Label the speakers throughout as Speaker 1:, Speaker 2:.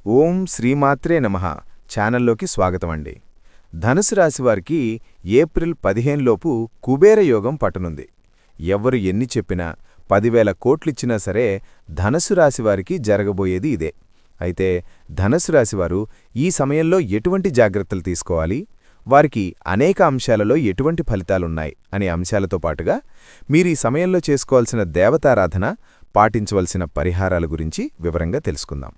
Speaker 1: ఓం శ్రీమాత్రే నమః ఛానల్లోకి స్వాగతమండి. ధనుసు రాశివారికి ఏప్రిల్ 15 లోపు కుబేర యోగం పట్టనుంది. ఎవ్వరు ఎన్ని చెప్పినా 10,000 కోట్లిచ్చినా సరే ధనుసు రాశివారికి జరగబోయేది ఇదే. అయితే ధనుసు రాశివారు ఈ సమయంలో ఎటువంటి జాగ్రత్తలు తీసుకోవాలి, వారికి అనేక అంశాలలో ఎటువంటి ఫలితాలున్నాయి అనే అంశాలతో పాటుగా మీరీ సమయంలో చేసుకోవాల్సిన దేవతారాధన, పాటించవలసిన పరిహారాల గురించి వివరంగా తెలుసుకుందాం.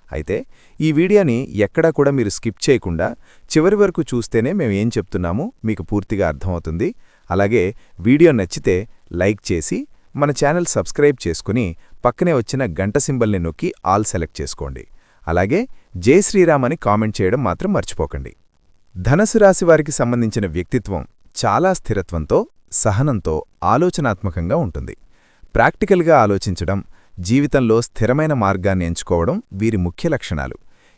Speaker 1: అయితే ఈ వీడియోని ఎక్కడా కూడా మీరు స్కిప్ చేయకుండా చివరి వరకు చూస్తేనే మేము ఏం చెప్తున్నామో మీకు పూర్తిగా అర్థమవుతుంది. అలాగే వీడియో నచ్చితే లైక్ చేసి మన ఛానల్ సబ్స్క్రైబ్ చేసుకుని పక్కనే వచ్చిన గంట సింబల్ని నొక్కి ఆల్ సెలెక్ట్ చేసుకోండి. అలాగే జై శ్రీరామ్ అని కామెంట్ చేయడం మాత్రం మర్చిపోకండి. ధనుసు రాశి వారికి సంబంధించిన వ్యక్తిత్వం చాలా స్థిరత్వంతో, సహనంతో, ఆలోచనాత్మకంగా ఉంటుంది. ప్రాక్టికల్గా ఆలోచించడం, జీవితంలో స్థిరమైన మార్గాన్ని ఎంచుకోవడం వీరి ముఖ్య లక్షణాలు.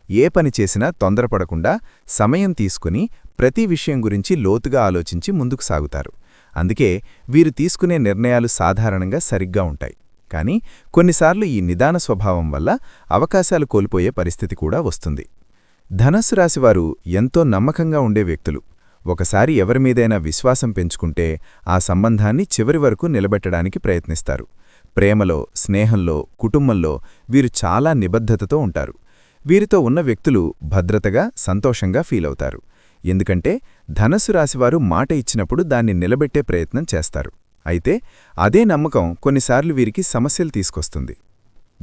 Speaker 1: ఏ పని చేసినా తొందరపడకుండా సమయం తీసుకుని ప్రతి విషయం గురించి లోతుగా ఆలోచించి ముందుకు సాగుతారు. అందుకే వీరు తీసుకునే నిర్ణయాలు సాధారణంగా సరిగ్గా ఉంటాయి. కానీ కొన్నిసార్లు ఈ నిదాన స్వభావం వల్ల అవకాశాలు కోల్పోయే పరిస్థితి కూడా వస్తుంది. ధనుసు రాశివారు ఎంతో నమ్మకంగా ఉండే వ్యక్తులు. ఒకసారి ఎవరిమీదైనా విశ్వాసం పెంచుకుంటే ఆ సంబంధాన్ని చివరి వరకు నిలబెట్టడానికి ప్రయత్నిస్తారు. ప్రేమలో, స్నేహంలో, కుటుంబంలో వీరు చాలా నిబద్ధతతో ఉంటారు. వీరితో ఉన్న వ్యక్తులు భద్రతగా, సంతోషంగా ఫీలవుతారు. ఎందుకంటే ధనుసు రాశివారు మాట ఇచ్చినప్పుడు దాన్ని నిలబెట్టే ప్రయత్నం చేస్తారు. అయితే అదే నమ్మకం కొన్నిసార్లు వీరికి సమస్యలు తీసుకొస్తుంది.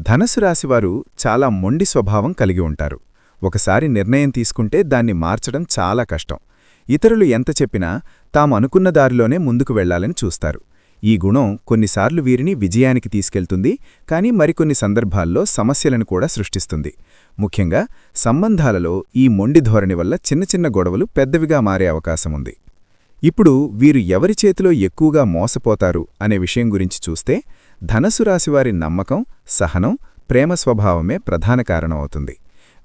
Speaker 1: ధనుసు రాశివారు చాలా మొండి స్వభావం కలిగి ఉంటారు. ఒకసారి నిర్ణయం తీసుకుంటే దాన్ని మార్చడం చాలా కష్టం. ఇతరులు ఎంత చెప్పినా తాము అనుకున్న దారిలోనే ముందుకు వెళ్లాలని చూస్తారు. ఈ గుణం కొన్నిసార్లు వీరిని విజయానికి తీసుకెళ్తుంది, కానీ మరికొన్ని సందర్భాల్లో సమస్యలను కూడా సృష్టిస్తుంది. ముఖ్యంగా సంబంధాలలో ఈ మొండి ధోరణి వల్ల చిన్న చిన్న గొడవలు పెద్దవిగా మారే అవకాశముంది. ఇప్పుడు వీరు ఎవరి చేతిలో ఎక్కువగా మోసపోతారు అనే విషయం గురించి చూస్తే ధనుసు రాశివారి నమ్మకం, సహనం, ప్రేమ స్వభావమే ప్రధాన కారణమవుతుంది.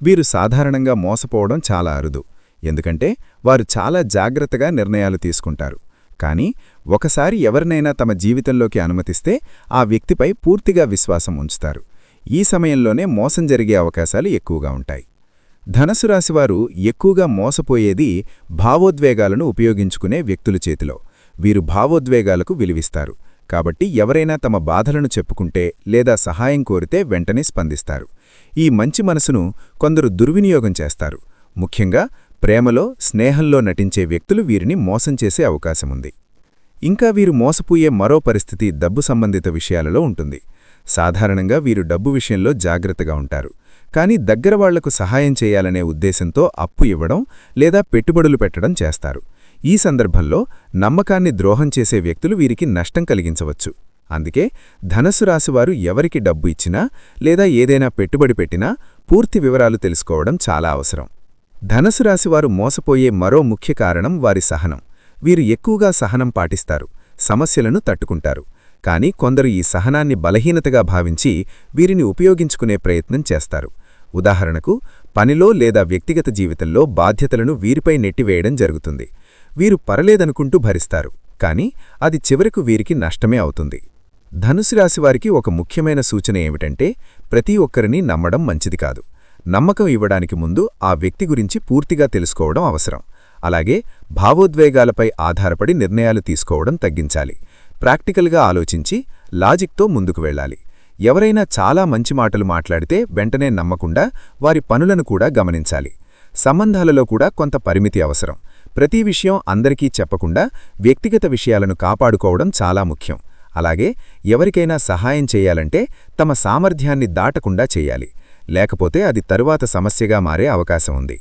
Speaker 1: వీరు సాధారణంగా మోసపోవడం చాలా అరుదు. ఎందుకంటే వారు చాలా జాగ్రత్తగా నిర్ణయాలు తీసుకుంటారు. కానీ ఒకసారి ఎవరినైనా తమ జీవితంలోకి అనుమతిస్తే ఆ వ్యక్తిపై పూర్తిగా విశ్వాసం ఉంచుతారు. ఈ సమయంలోనే మోసం జరిగే అవకాశాలు ఎక్కువగా ఉంటాయి. ధనుసు రాశివారు ఎక్కువగా మోసపోయేది భావోద్వేగాలను ఉపయోగించుకునే వ్యక్తుల చేతిలో. వీరు భావోద్వేగాలకు విలువిస్తారు. కాబట్టి ఎవరైనా తమ బాధలను చెప్పుకుంటే లేదా సహాయం కోరితే వెంటనే స్పందిస్తారు. ఈ మంచి మనసును కొందరు దుర్వినియోగం చేస్తారు. ముఖ్యంగా ప్రేమలో, స్నేహంలో నటించే వ్యక్తులు వీరిని మోసం చేసే అవకాశముంది. ఇంకా వీరు మోసపోయే మరో పరిస్థితి డబ్బు సంబంధిత విషయాలలో ఉంటుంది. సాధారణంగా వీరు డబ్బు విషయంలో జాగ్రత్తగా ఉంటారు. కానీ దగ్గరవాళ్లకు సహాయం చేయాలనే ఉద్దేశంతో అప్పు ఇవ్వడం లేదా పెట్టుబడులు పెట్టడం చేస్తారు. ఈ సందర్భంలో నమ్మకాన్ని ద్రోహం చేసే వ్యక్తులు వీరికి నష్టం కలిగించవచ్చు. అందుకే ధనుసు రాశివారు ఎవరికి డబ్బు ఇచ్చినా లేదా ఏదైనా పెట్టుబడి పెట్టినా పూర్తి వివరాలు తెలుసుకోవడం చాలా అవసరం. ధనుసు రాశివారు మోసపోయే మరో ముఖ్య కారణం వారి సహనం. వీరు ఎక్కువగా సహనం పాటిస్తారు, సమస్యలను తట్టుకుంటారు. కానీ కొందరు ఈ సహనాన్ని బలహీనతగా భావించి వీరిని ఉపయోగించుకునే ప్రయత్నం చేస్తారు. ఉదాహరణకు పనిలో లేదా వ్యక్తిగత జీవితంలో బాధ్యతలను వీరిపై నెట్టివేయడం జరుగుతుంది. వీరు పర్లేదనుకుంటూ భరిస్తారు, కానీ అది చివరకు వీరికి నష్టమే అవుతుంది. ధనుసు రాశివారికి ఒక ముఖ్యమైన సూచన ఏమిటంటే ప్రతి ఒక్కరిని నమ్మడం మంచిది కాదు. నమ్మకం ఇవ్వడానికి ముందు ఆ వ్యక్తి గురించి పూర్తిగా తెలుసుకోవడం అవసరం. అలాగే భావోద్వేగాలపై ఆధారపడి నిర్ణయాలు తీసుకోవడం తగ్గించాలి. ప్రాక్టికల్గా ఆలోచించి లాజిక్తో ముందుకు వెళ్ళాలి. ఎవరైనా చాలా మంచి మాటలు మాట్లాడితే వెంటనే నమ్మకుండా వారి పనులను కూడా గమనించాలి. సంబంధాలలో కూడా కొంత పరిమితి అవసరం. ప్రతి విషయం అందరికీ చెప్పకుండా వ్యక్తిగత విషయాలను కాపాడుకోవడం చాలా ముఖ్యం. అలాగే ఎవరికైనా సహాయం చేయాలంటే తమ సామర్థ్యాన్ని దాటకుండా చేయాలి. లేకపోతే అది తరువాత సమస్యగా మారే అవకాశం ఉంది.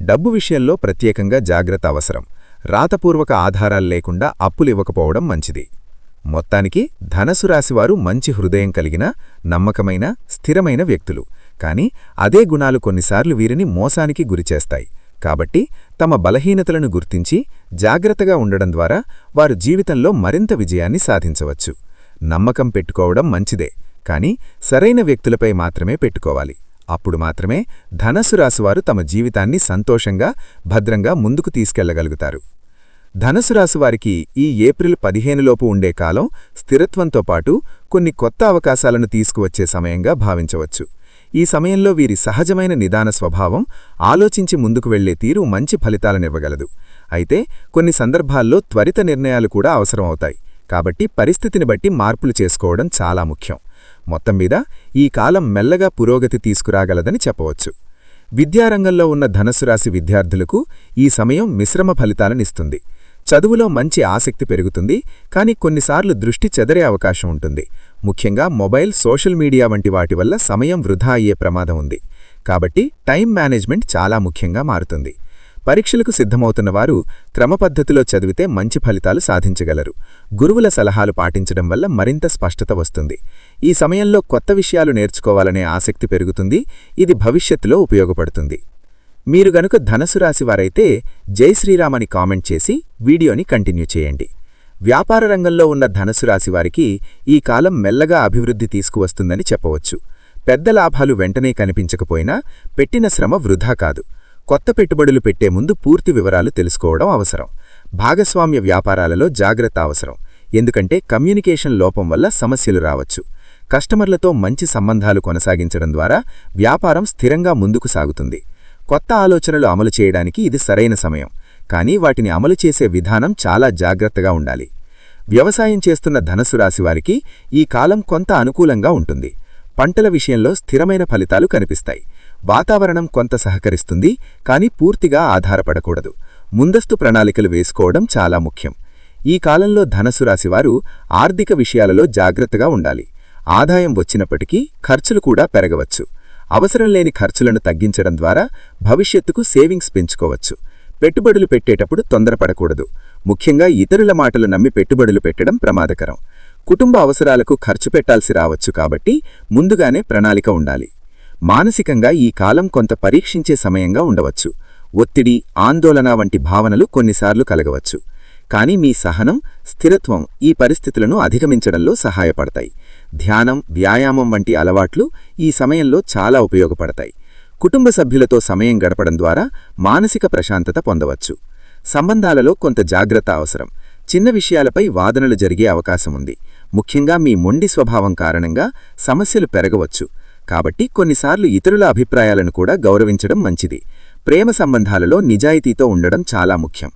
Speaker 1: డబ్బు విషయంలో ప్రత్యేకంగా జాగ్రత్త అవసరం. రాతపూర్వక ఆధారాలు లేకుండా అప్పులివ్వకపోవడం మంచిది. మొత్తానికి ధనుసు రాశివారు మంచి హృదయం కలిగిన, నమ్మకమైన, స్థిరమైన వ్యక్తులు. కానీ అదే గుణాలు కొన్నిసార్లు వీరిని మోసానికి గురిచేస్తాయి. కాబట్టి తమ బలహీనతలను గుర్తించి జాగ్రత్తగా ఉండడం ద్వారా వారు జీవితంలో మరింత విజయాన్ని సాధించవచ్చు. నమ్మకం పెట్టుకోవడం మంచిదే, కానీ సరైన వ్యక్తులపై మాత్రమే పెట్టుకోవాలి. అప్పుడు మాత్రమే ధనుసు రాశివారు తమ జీవితాన్ని సంతోషంగా, భద్రంగా ముందుకు తీసుకెళ్లగలుగుతారు. ధనుసు రాశివారికి ఈ ఏప్రిల్ 15 లోపు ఉండే కాలం స్థిరత్వంతో పాటు కొన్ని కొత్త అవకాశాలను తీసుకువచ్చే సమయంగా భావించవచ్చు.
Speaker 2: ఈ సమయంలో వీరి సహజమైన నిదాన స్వభావం, ఆలోచించి ముందుకు వెళ్లే తీరు మంచి ఫలితాలనివ్వగలదు. అయితే కొన్ని సందర్భాల్లో త్వరిత నిర్ణయాలు కూడా అవసరమవుతాయి. కాబట్టి పరిస్థితిని బట్టి మార్పులు చేసుకోవడం చాలా ముఖ్యం. మొత్తం మీద ఈ కాలం మెల్లగా పురోగతి తీసుకురాగలదని చెప్పవచ్చు. విద్యారంగంలో ఉన్న ధనుస్సు రాశి విద్యార్థులకు ఈ సమయం మిశ్రమ ఫలితాలనిస్తుంది. చదువులో మంచి ఆసక్తి పెరుగుతుంది, కానీ కొన్నిసార్లు దృష్టి చెదరే అవకాశం ఉంటుంది. ముఖ్యంగా మొబైల్, సోషల్ మీడియా వంటి వాటి వల్ల సమయం వృధా అయ్యే ప్రమాదం ఉంది. కాబట్టి టైం మేనేజ్మెంట్ చాలా ముఖ్యంగా మారుతుంది. పరీక్షలకు సిద్ధమవుతున్న వారు క్రమపద్ధతిలో చదివితే మంచి ఫలితాలు సాధించగలరు. గురువుల సలహాలు పాటించడం వల్ల మరింత స్పష్టత వస్తుంది. ఈ సమయంలో కొత్త విషయాలు నేర్చుకోవాలనే ఆసక్తి పెరుగుతుంది. ఇది భవిష్యత్తులో ఉపయోగపడుతుంది. మీరు గనుక ధనుసు రాశివారైతే జై శ్రీరామ్ అని కామెంట్ చేసి వీడియోని కంటిన్యూ చేయండి. వ్యాపార రంగంలో ఉన్న ధనుసు రాశివారికి ఈ కాలం మెల్లగా అభివృద్ధి తీసుకువస్తుందని చెప్పవచ్చు. పెద్ద లాభాలు వెంటనే కనిపించకపోయినా పెట్టిన శ్రమ వృధా కాదు. కొత్త పెట్టుబడులు పెట్టే ముందు పూర్తి వివరాలు తెలుసుకోవడం అవసరం. భాగస్వామ్య వ్యాపారాలలో జాగ్రత్త అవసరం, ఎందుకంటే కమ్యూనికేషన్ లోపం వల్ల సమస్యలు రావచ్చు. కస్టమర్లతో మంచి సంబంధాలు కొనసాగించడం ద్వారా వ్యాపారం స్థిరంగా ముందుకు సాగుతుంది. కొత్త ఆలోచనలు అమలు చేయడానికి ఇది సరైన సమయం, కానీ వాటిని అమలు చేసే విధానం చాలా జాగ్రత్తగా ఉండాలి. వ్యవసాయం చేస్తున్న ధనుసు రాశివారికి ఈ కాలం కొంత అనుకూలంగా ఉంటుంది. పంటల విషయంలో స్థిరమైన ఫలితాలు కనిపిస్తాయి. వాతావరణం కొంత సహకరిస్తుంది, కానీ పూర్తిగా ఆధారపడకూడదు. ముందస్తు ప్రణాళికలు వేసుకోవడం చాలా ముఖ్యం. ఈ కాలంలో ధనుసు రాశివారు ఆర్థిక విషయాలలో జాగ్రత్తగా ఉండాలి. ఆదాయం వచ్చినప్పటికీ ఖర్చులు కూడా పెరగవచ్చు. అవసరం లేని ఖర్చులను తగ్గించడం ద్వారా భవిష్యత్తుకు సేవింగ్స్ పెంచుకోవచ్చు. పెట్టుబడులు పెట్టేటప్పుడు తొందరపడకూడదు. ముఖ్యంగా ఇతరుల మాటలు నమ్మి పెట్టుబడులు పెట్టడం ప్రమాదకరం. కుటుంబ అవసరాలకు ఖర్చు పెట్టాల్సి రావచ్చు, కాబట్టి ముందుగానే ప్రణాళిక ఉండాలి. మానసికంగా ఈ కాలం కొంత పరీక్షించే సమయంగా ఉండవచ్చు. ఒత్తిడి, ఆందోళన వంటి భావనలు కొన్నిసార్లు కలగవచ్చు. కానీ మీ సహనం, స్థిరత్వం ఈ పరిస్థితులను అధిగమించడంలో సహాయపడతాయి. ధ్యానం, వ్యాయామం వంటి అలవాట్లు ఈ సమయంలో చాలా ఉపయోగపడతాయి. కుటుంబ సభ్యులతో సమయం గడపడం ద్వారా మానసిక ప్రశాంతత పొందవచ్చు. సంబంధాలలో కొంత జాగ్రత్త అవసరం. చిన్న విషయాలపై వాదనలు జరిగే అవకాశముంది. ముఖ్యంగా మీ మొండి స్వభావం కారణంగా సమస్యలు పెరగవచ్చు. కాబట్టి కొన్నిసార్లు ఇతరుల అభిప్రాయాలను కూడా గౌరవించడం మంచిది. ప్రేమ సంబంధాలలో నిజాయితీతో ఉండడం చాలా ముఖ్యం.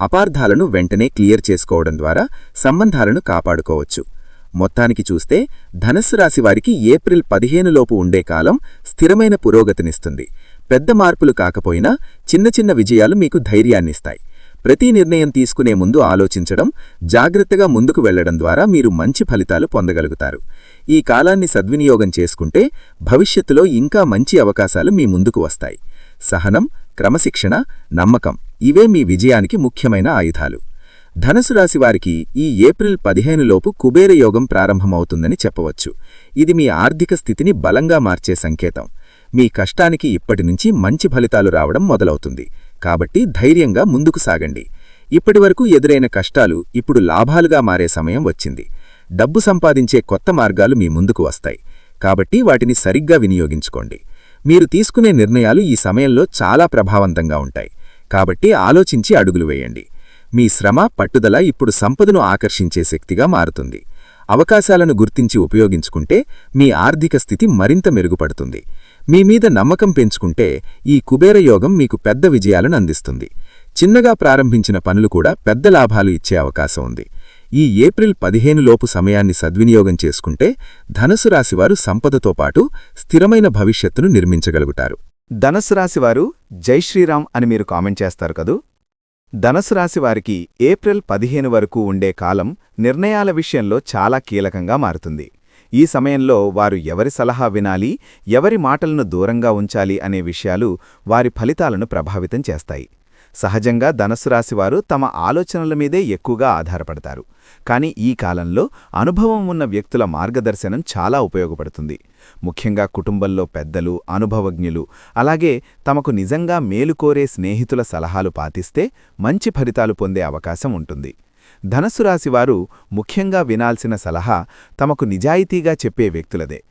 Speaker 2: అపార్థాలను వెంటనే క్లియర్ చేసుకోవడం ద్వారా సంబంధాలను కాపాడుకోవచ్చు. మొత్తానికి చూస్తే ధనుస్సు రాశివారికి ఏప్రిల్ 15 లోపు ఉండే కాలం స్థిరమైన పురోగతినిస్తుంది. పెద్ద మార్పులు కాకపోయినా చిన్న చిన్న విజయాలు మీకు ధైర్యాన్నిస్తాయి. ప్రతి నిర్ణయం తీసుకునే ముందు ఆలోచించడం, జాగ్రత్తగా ముందుకు వెళ్లడం ద్వారా మీరు మంచి ఫలితాలు పొందగలుగుతారు. ఈ కాలాన్ని సద్వినియోగం చేసుకుంటే భవిష్యత్తులో ఇంకా మంచి అవకాశాలు మీ ముందుకు వస్తాయి. సహనం, క్రమశిక్షణ, నమ్మకం ఇవే మీ విజయానికి ముఖ్యమైన ఆయుధాలు. ధనుసు రాశివారికి ఈ ఏప్రిల్ 15 లోపు కుబేర యోగం ప్రారంభమవుతుందని చెప్పవచ్చు. ఇది మీ ఆర్థిక స్థితిని బలంగా మార్చే సంకేతం. మీ కష్టానికి ఇప్పటినుంచి మంచి ఫలితాలు రావడం మొదలవుతుంది. కాబట్టి ధైర్యంగా ముందుకు సాగండి. ఇప్పటివరకు ఎదురైన కష్టాలు ఇప్పుడు లాభాలుగా మారే సమయం వచ్చింది. డబ్బు సంపాదించే కొత్త మార్గాలు మీ ముందుకు వస్తాయి. కాబట్టి వాటిని సరిగ్గా వినియోగించుకోండి. మీరు తీసుకునే నిర్ణయాలు ఈ సమయంలో చాలా ప్రభావవంతంగా ఉంటాయి. కాబట్టి ఆలోచించి అడుగులు వేయండి. మీ శ్రమ, పట్టుదల ఇప్పుడు సంపదను ఆకర్షించే శక్తిగా మారుతుంది. అవకాశాలను గుర్తించి ఉపయోగించుకుంటే మీ ఆర్థిక స్థితి మరింత మెరుగుపడుతుంది. మీ మీద నమ్మకం పెంచుకుంటే ఈ కుబేర యోగం మీకు పెద్ద విజయాలను అందిస్తుంది. చిన్నగా ప్రారంభించిన పనులు కూడా పెద్ద లాభాలు ఇచ్చే అవకాశం ఉంది. ఈ ఏప్రిల్ 15 లోపు సమయాన్ని సద్వినియోగం చేసుకుంటే ధనుసు రాశివారు సంపదతో పాటు స్థిరమైన భవిష్యత్తును నిర్మించగలుగుతారు.
Speaker 1: ధనుసు రాశివారు జై శ్రీరామ్ అని మీరు కామెంట్ చేస్తారు కదూ. ధనుసు రాశివారికి ఏప్రిల్ 15 వరకు ఉండే కాలం నిర్ణయాల విషయంలో చాలా కీలకంగా మారుతుంది. ఈ సమయంలో వారు ఎవరి సలహా వినాలి, ఎవరి మాటలను దూరంగా ఉంచాలి అనే విషయాలు వారి ఫలితాలను ప్రభావితం చేస్తాయి. సహజంగా ధనుసు రాశివారు తమ ఆలోచనల మీదే ఎక్కువగా ఆధారపడతారు. కానీ ఈ కాలంలో అనుభవం ఉన్న వ్యక్తుల మార్గదర్శనం చాలా ఉపయోగపడుతుంది. ముఖ్యంగా కుటుంబంలో పెద్దలు, అనుభవజ్ఞులు, అలాగే తమకు నిజంగా మేలుకోరే స్నేహితుల సలహాలు పాటిస్తే మంచి ఫలితాలు పొందే అవకాశం ఉంటుంది. ధనుసు రాశివారు ముఖ్యంగా వినాల్సిన సలహా తమకు నిజాయితీగా చెప్పే వ్యక్తులదే.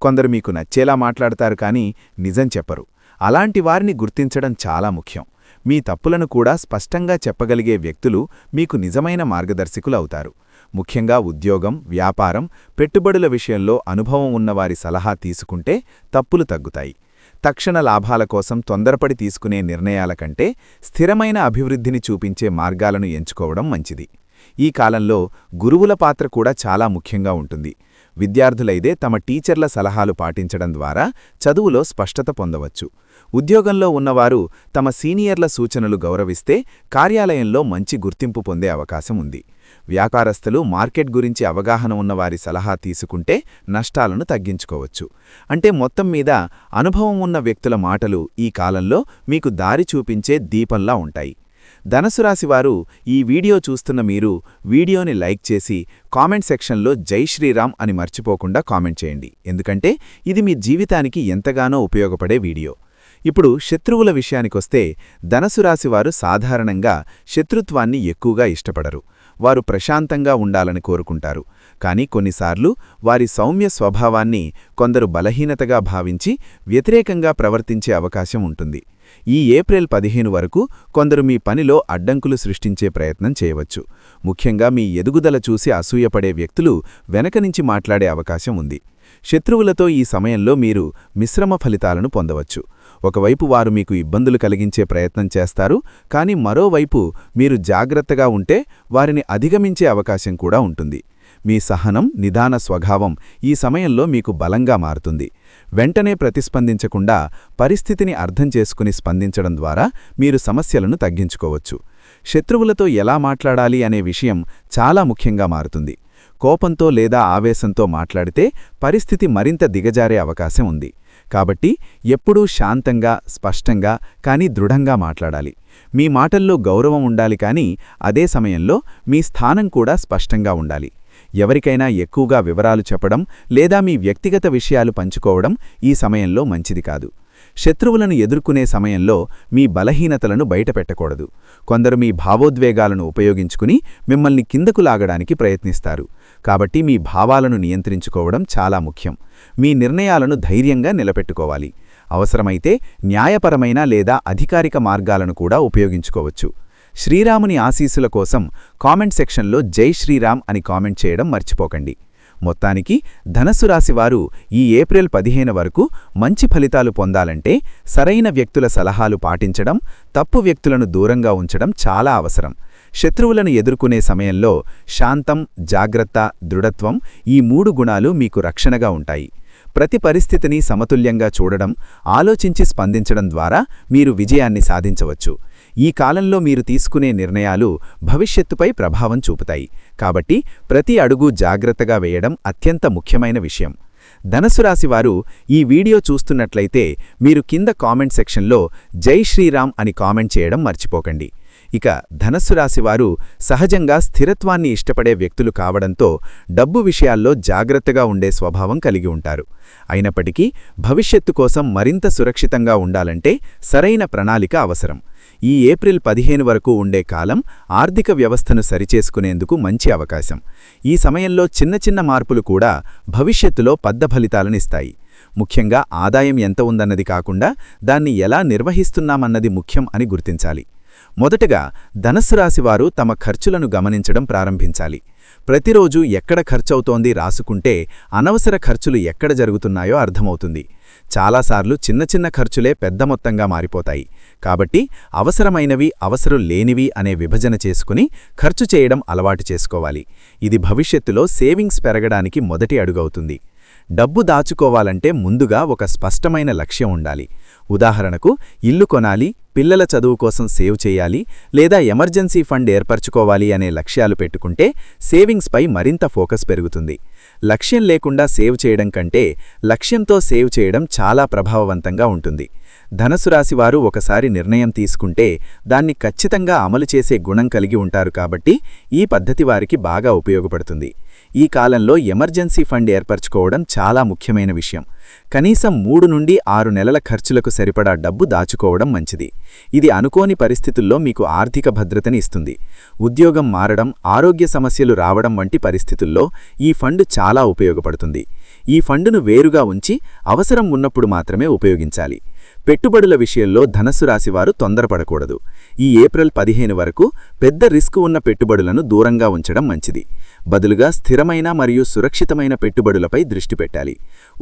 Speaker 1: కొందరు మీకు నచ్చేలా మాట్లాడతారు, కానీ నిజం చెప్పరు. అలాంటి వారిని గుర్తించడం చాలా ముఖ్యం. మీ తప్పులను కూడా స్పష్టంగా చెప్పగలిగే వ్యక్తులు మీకు నిజమైన మార్గదర్శకులు అవుతారు. ముఖ్యంగా ఉద్యోగం, వ్యాపారం, పెట్టుబడుల విషయంలో అనుభవం ఉన్నవారి సలహా తీసుకుంటే తప్పులు తగ్గుతాయి. తక్షణ లాభాల కోసం తొందరపడి తీసుకునే నిర్ణయాల కంటే స్థిరమైన అభివృద్ధిని చూపించే మార్గాలను ఎంచుకోవడం మంచిది. ఈ కాలంలో గురువుల పాత్ర కూడా చాలా ముఖ్యంగా ఉంటుంది. విద్యార్థులైతే తమ టీచర్ల సలహాలు పాటించడం ద్వారా చదువులో స్పష్టత పొందవచ్చు. ఉద్యోగంలో ఉన్నవారు తమ సీనియర్ల సూచనలు గౌరవిస్తే కార్యాలయంలో మంచి గుర్తింపు పొందే అవకాశం ఉంది. వ్యాపారస్తులు మార్కెట్ గురించి అవగాహన ఉన్నవారి సలహా తీసుకుంటే నష్టాలను తగ్గించుకోవచ్చు. అంటే మొత్తం మీద అనుభవం ఉన్న వ్యక్తుల మాటలు ఈ కాలంలో మీకు దారి చూపించే దీపంలా ఉంటాయి. ధనుసు రాశివారు ఈ వీడియో చూస్తున్న మీరు వీడియోని లైక్ చేసి కామెంట్ సెక్షన్లో జై శ్రీరామ్ అని మర్చిపోకుండా కామెంట్ చేయండి. ఎందుకంటే ఇది మీ జీవితానికి ఎంతగానో ఉపయోగపడే వీడియో. ఇప్పుడు శత్రువుల విషయానికొస్తే ధనుసు రాశివారు సాధారణంగా శత్రుత్వాన్ని ఎక్కువగా ఇష్టపడరు. వారు ప్రశాంతంగా ఉండాలని కోరుకుంటారు. కానీ కొన్నిసార్లు వారి సౌమ్య స్వభావాన్ని కొందరు బలహీనతగా భావించి వ్యతిరేకంగా ప్రవర్తించే అవకాశం ఉంటుంది. ఈ ఏప్రిల్ 15 వరకు కొందరు మీ పనిలో అడ్డంకులు సృష్టించే ప్రయత్నం చేయవచ్చు. ముఖ్యంగా మీ ఎదుగుదల చూసి అసూయపడే వ్యక్తులు వెనక నుంచి మాట్లాడే అవకాశం ఉంది. శత్రువులతో ఈ సమయంలో మీరు మిశ్రమ ఫలితాలను పొందవచ్చు. ఒకవైపు వారు మీకు ఇబ్బందులు కలిగించే ప్రయత్నం చేస్తారు, కానీ మరోవైపు మీరు జాగ్రత్తగా ఉంటే వారిని అధిగమించే అవకాశం కూడా ఉంటుంది. మీ సహనం, నిదాన స్వభావం ఈ సమయంలో మీకు బలంగా మారుతుంది. వెంటనే ప్రతిస్పందించకుండా పరిస్థితిని అర్థం చేసుకుని స్పందించడం ద్వారా మీరు సమస్యలను తగ్గించుకోవచ్చు. శత్రువులతో ఎలా మాట్లాడాలి అనే విషయం చాలా ముఖ్యంగా మారుతుంది. కోపంతో లేదా ఆవేశంతో మాట్లాడితే పరిస్థితి మరింత దిగజారే అవకాశం ఉంది. కాబట్టి ఎప్పుడూ శాంతంగా, స్పష్టంగా కానీ దృఢంగా మాట్లాడాలి. మీ మాటల్లో గౌరవం ఉండాలి, కానీ అదే సమయంలో మీ స్థానం కూడా స్పష్టంగా ఉండాలి. ఎవరికైనా ఎక్కువగా వివరాలు చెప్పడం లేదా మీ వ్యక్తిగత విషయాలు పంచుకోవడం ఈ సమయంలో మంచిది కాదు. శత్రువులను ఎదుర్కొనే సమయంలో మీ బలహీనతలను బయటపెట్టకూడదు. కొందరు మీ భావోద్వేగాలను ఉపయోగించుకుని మిమ్మల్ని కిందకు లాగడానికి ప్రయత్నిస్తారు. కాబట్టి మీ భావాలను నియంత్రించుకోవడం చాలా ముఖ్యం. మీ నిర్ణయాలను ధైర్యంగా నిలబెట్టుకోవాలి. అవసరమైతే న్యాయపరమైన లేదా అధికారిక మార్గాలను కూడా ఉపయోగించుకోవచ్చు. శ్రీరాముని ఆశీస్సుల కోసం కామెంట్ సెక్షన్లో జై శ్రీరామ్ అని కామెంట్ చేయడం మర్చిపోకండి. మొత్తానికి ధనుసు రాశివారు ఈ ఏప్రిల్ 15 వరకు మంచి ఫలితాలు పొందాలంటే సరైన వ్యక్తుల సలహాలు పాటించడం, తప్పు వ్యక్తులను దూరంగా ఉంచడం చాలా అవసరం. శత్రువులను ఎదుర్కొనే సమయంలో శాంతం, జాగ్రత్త, దృఢత్వం ఈ 3 గుణాలు మీకు రక్షణగా ఉంటాయి. ప్రతి పరిస్థితిని సమతుల్యంగా చూడడం, ఆలోచించి స్పందించడం ద్వారా మీరు విజయాన్ని సాధించవచ్చు. ఈ కాలంలో మీరు తీసుకునే నిర్ణయాలు భవిష్యత్తుపై ప్రభావం చూపుతాయి. కాబట్టి ప్రతి అడుగు జాగ్రత్తగా వేయడం అత్యంత ముఖ్యమైన విషయం. ధనుసు రాశివారు ఈ వీడియో చూస్తున్నట్లయితే మీరు కింద కామెంట్ సెక్షన్లో జై శ్రీరామ్ అని కామెంట్ చేయడం మర్చిపోకండి. ఇక ధనుసు రాశివారు సహజంగా స్థిరత్వాన్ని ఇష్టపడే వ్యక్తులు కావడంతో డబ్బు విషయాల్లో జాగ్రత్తగా ఉండే స్వభావం కలిగి ఉంటారు. అయినప్పటికీ భవిష్యత్తు కోసం మరింత సురక్షితంగా ఉండాలంటే సరైన ప్రణాళిక అవసరం. ఈ ఏప్రిల్ 15 వరకు ఉండే కాలం ఆర్థిక వ్యవస్థను సరిచేసుకునేందుకు మంచి అవకాశం. ఈ సమయంలో చిన్న చిన్న మార్పులు కూడా భవిష్యత్తులో పెద్ద ఫలితాలనిస్తాయి. ముఖ్యంగా ఆదాయం ఎంత ఉందన్నది కాకుండా దాన్ని ఎలా నిర్వహిస్తున్నామన్నది ముఖ్యం అని గుర్తించాలి. మొదటగా ధనుసు రాశివారు తమ ఖర్చులను గమనించడం ప్రారంభించాలి. ప్రతిరోజు ఎక్కడ ఖర్చవుతోంది రాసుకుంటే అనవసర ఖర్చులు ఎక్కడ జరుగుతున్నాయో అర్థమవుతుంది. చాలాసార్లు చిన్న చిన్న ఖర్చులే పెద్ద మొత్తంగా మారిపోతాయి. కాబట్టి అవసరమైనవి, అవసరం లేనివి అనే విభజన చేసుకుని ఖర్చు చేయడం అలవాటు చేసుకోవాలి. ఇది భవిష్యత్తులో సేవింగ్స్ పెరగడానికి మొదటి అడుగవుతుంది. డబ్బు దాచుకోవాలంటే ముందుగా ఒక స్పష్టమైన లక్ష్యం ఉండాలి. ఉదాహరణకు ఇల్లు కొనాలి, పిల్లల చదువు కోసం సేవ్ చేయాలి, లేదా ఎమర్జెన్సీ ఫండ్ ఏర్పరచుకోవాలి అనే లక్ష్యాలు పెట్టుకుంటే సేవింగ్స్పై మరింత ఫోకస్ పెరుగుతుంది. లక్ష్యం లేకుండా సేవ్ చేయడం కంటే లక్ష్యంతో సేవ్ చేయడం చాలా ప్రభావవంతంగా ఉంటుంది. ధనుసు రాశివారు ఒకసారి నిర్ణయం తీసుకుంటే దాన్ని ఖచ్చితంగా అమలు చేసే గుణం కలిగి ఉంటారు. కాబట్టి ఈ పద్ధతి వారికి బాగా ఉపయోగపడుతుంది. ఈ కాలంలో ఎమర్జెన్సీ ఫండ్ ఏర్పరచుకోవడం చాలా ముఖ్యమైన విషయం. కనీసం 3 నుండి 6 నెలల ఖర్చులకు సరిపడా డబ్బు దాచుకోవడం మంచిది. ఇది అనుకోని పరిస్థితుల్లో మీకు ఆర్థిక భద్రతని ఇస్తుంది. ఉద్యోగం మారడం, ఆరోగ్య సమస్యలు రావడం వంటి పరిస్థితుల్లో ఈ ఫండ్ చాలా ఉపయోగపడుతుంది. ఈ ఫండును వేరుగా ఉంచి అవసరం ఉన్నప్పుడు మాత్రమే ఉపయోగించాలి.
Speaker 2: పెట్టుబడుల విషయంలో ధనస్సు రాశివారు తొందరపడకూడదు. ఈ ఏప్రిల్ 15 వరకు పెద్ద రిస్క్ ఉన్న పెట్టుబడులను దూరంగా ఉంచడం మంచిది. బదులుగా స్థిరమైన మరియు సురక్షితమైన పెట్టుబడులపై దృష్టి పెట్టాలి.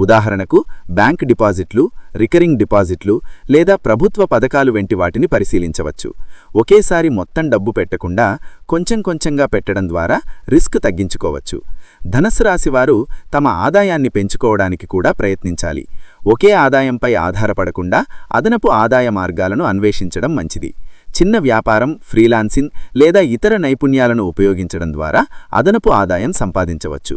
Speaker 2: ఉదాహరణకు బ్యాంక్ డిపాజిట్లు, రికరింగ్ డిపాజిట్లు లేదా ప్రభుత్వ పథకాలు వంటి వాటిని పరిశీలించవచ్చు. ఒకేసారి మొత్తం డబ్బు పెట్టకుండా కొంచెం కొంచెంగా పెట్టడం ద్వారా రిస్క్ తగ్గించుకోవచ్చు. ధనస్సు రాశివారు తమ ఆదాయాన్ని పెంచుకోవడానికి కూడా ప్రయత్నించాలి. ఒకే ఆదాయంపై ఆధారపడకుండా అదనపు ఆదాయ మార్గాలను అన్వేషించడం మంచిది. చిన్న వ్యాపారం, ఫ్రీలాన్సింగ్ లేదా ఇతర నైపుణ్యాలను ఉపయోగించడం ద్వారా అదనపు ఆదాయం సంపాదించవచ్చు.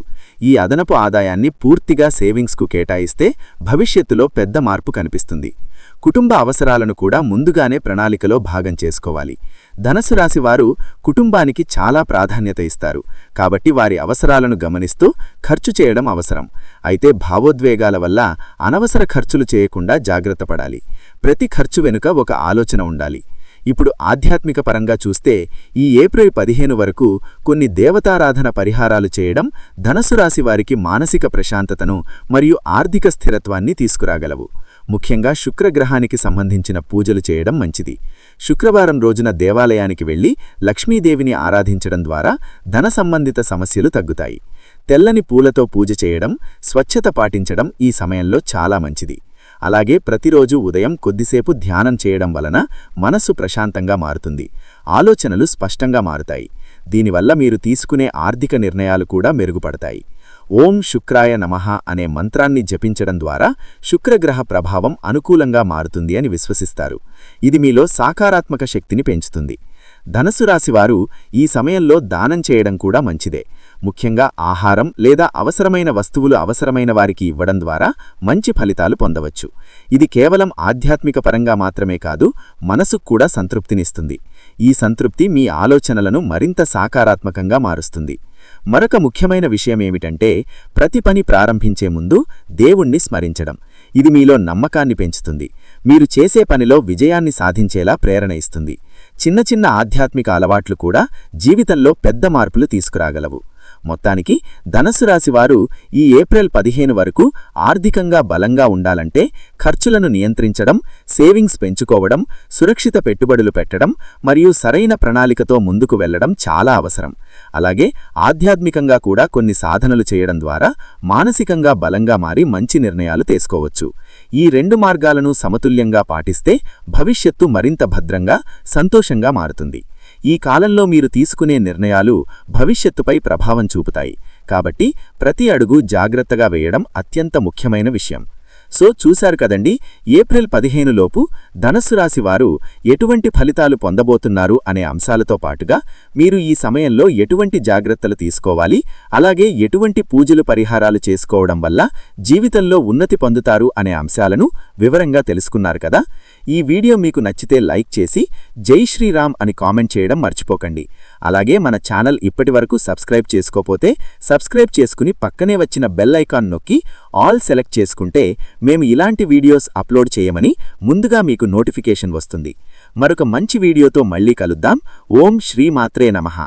Speaker 2: ఈ అదనపు ఆదాయాన్ని పూర్తిగా సేవింగ్స్కు కేటాయిస్తే భవిష్యత్తులో పెద్ద మార్పు కనిపిస్తుంది. కుటుంబ అవసరాలను కూడా ముందుగానే ప్రణాళికలో భాగం చేసుకోవాలి. ధనస్సు రాశివారు కుటుంబానికి చాలా ప్రాధాన్యత ఇస్తారు. కాబట్టి వారి అవసరాలను గమనిస్తూ ఖర్చు చేయడం అవసరం. అయితే భావోద్వేగాల వల్ల అనవసర ఖర్చులు చేయకుండా జాగ్రత్త పడాలి. ప్రతి ఖర్చు వెనుక ఒక ఆలోచన ఉండాలి. ఇప్పుడు ఆధ్యాత్మిక పరంగా చూస్తే ఈ ఏప్రిల్ 15 వరకు కొన్ని దేవతారాధన పరిహారాలు చేయడం ధనస్సు రాశి వారికి మానసిక ప్రశాంతతను మరియు ఆర్థిక స్థిరత్వాన్ని తీసుకురాగలవు. ముఖ్యంగా శుక్రగ్రహానికి సంబంధించిన పూజలు చేయడం మంచిది. శుక్రవారం రోజున దేవాలయానికి వెళ్లి లక్ష్మీదేవిని ఆరాధించడం ద్వారా ధన సంబంధిత సమస్యలు తగ్గుతాయి. తెల్లని పూలతో పూజ చేయడం, స్వచ్ఛత పాటించడం ఈ సమయంలో చాలా మంచిది. అలాగే ప్రతిరోజు ఉదయం కొద్దిసేపు ధ్యానం చేయడం వలన మనస్సు ప్రశాంతంగా మారుతుంది. ఆలోచనలు స్పష్టంగా మారుతాయి. దీనివల్ల మీరు తీసుకునే ఆర్థిక నిర్ణయాలు కూడా మెరుగుపడతాయి. ఓం శుక్రాయ నమః అనే మంత్రాన్ని జపించడం ద్వారా శుక్రగ్రహ ప్రభావం అనుకూలంగా మారుతుంది అని విశ్వసిస్తారు. ఇది మీలో సకారాత్మక శక్తిని పెంచుతుంది. ధనస్సు రాశివారు ఈ సమయంలో దానం చేయడం కూడా మంచిదే. ముఖ్యంగా ఆహారం లేదా అవసరమైన వస్తువులు అవసరమైన వారికి ఇవ్వడం ద్వారా మంచి ఫలితాలు పొందవచ్చు. ఇది కేవలం ఆధ్యాత్మిక పరంగా మాత్రమే కాదు, మనసుకు కూడా సంతృప్తినిస్తుంది. ఈ సంతృప్తి మీ ఆలోచనలను మరింత సకారాత్మకంగా మారుస్తుంది. మరొక ముఖ్యమైన విషయమేమిటంటే ప్రతి పని ప్రారంభించే ముందు దేవుణ్ణి స్మరించడం. ఇది మీలో నమ్మకాన్ని పెంచుతుంది. మీరు చేసే పనిలో విజయాన్ని సాధించేలా ప్రేరణ ఇస్తుంది. చిన్న చిన్న ఆధ్యాత్మిక అలవాట్లు కూడా జీవితంలో పెద్ద మార్పులు తీసుకురాగలవు. మొత్తానికి ధనస్సు రాశివారు ఈ ఏప్రిల్ 15 వరకు ఆర్థికంగా బలంగా ఉండాలంటే ఖర్చులను నియంత్రించడం, సేవింగ్స్ పెంచుకోవడం, సురక్షిత పెట్టుబడులు పెట్టడం మరియు సరైన ప్రణాళికతో ముందుకు వెళ్లడం చాలా అవసరం. అలాగే ఆధ్యాత్మికంగా కూడా కొన్ని సాధనలు చేయడం ద్వారా మానసికంగా బలంగా మారి మంచి నిర్ణయాలు తీసుకోవచ్చు. ఈ 2 మార్గాలను సమతుల్యంగా పాటిస్తే భవిష్యత్తు మరింత భద్రంగా, సంతోషంగా మారుతుంది. ఈ కాలంలో మీరు తీసుకునే నిర్ణయాలు భవిష్యత్తుపై ప్రభావం చూపుతాయి. కాబట్టి ప్రతి అడుగు జాగ్రత్తగా వేయడం అత్యంత ముఖ్యమైన విషయం. సో చూశారు కదండి, ఏప్రిల్ 15 లోపు ధనస్సు రాశి వారు ఎటువంటి ఫలితాలు పొందబోతున్నారు అనే అంశాలతో పాటుగా మీరు ఈ సమయంలో ఎటువంటి జాగ్రత్తలు తీసుకోవాలి, అలాగే ఎటువంటి పూజలు పరిహారాలు చేసుకోవడం వల్ల జీవితంలో ఉన్నతి పొందుతారు అనే అంశాలను వివరంగా తెలుసుకున్నారు కదా. ఈ వీడియో మీకు నచ్చితే లైక్ చేసి జై శ్రీరామ్ అని కామెంట్ చేయడం మర్చిపోకండి. అలాగే మన ఛానల్ ఇప్పటివరకు సబ్స్క్రైబ్ చేసుకోపోతే సబ్స్క్రైబ్ చేసుకుని పక్కనే వచ్చిన బెల్ ఐకాన్ నొక్కి ఆల్ సెలెక్ట్ చేసుకుంటే మేము ఇలాంటి వీడియోస్ అప్లోడ్ చేయమని ముందుగా మీకు నోటిఫికేషన్ వస్తుంది. మరొక మంచి వీడియోతో మళ్ళీ కలుద్దాం. ఓం శ్రీ మాత్రే నమః.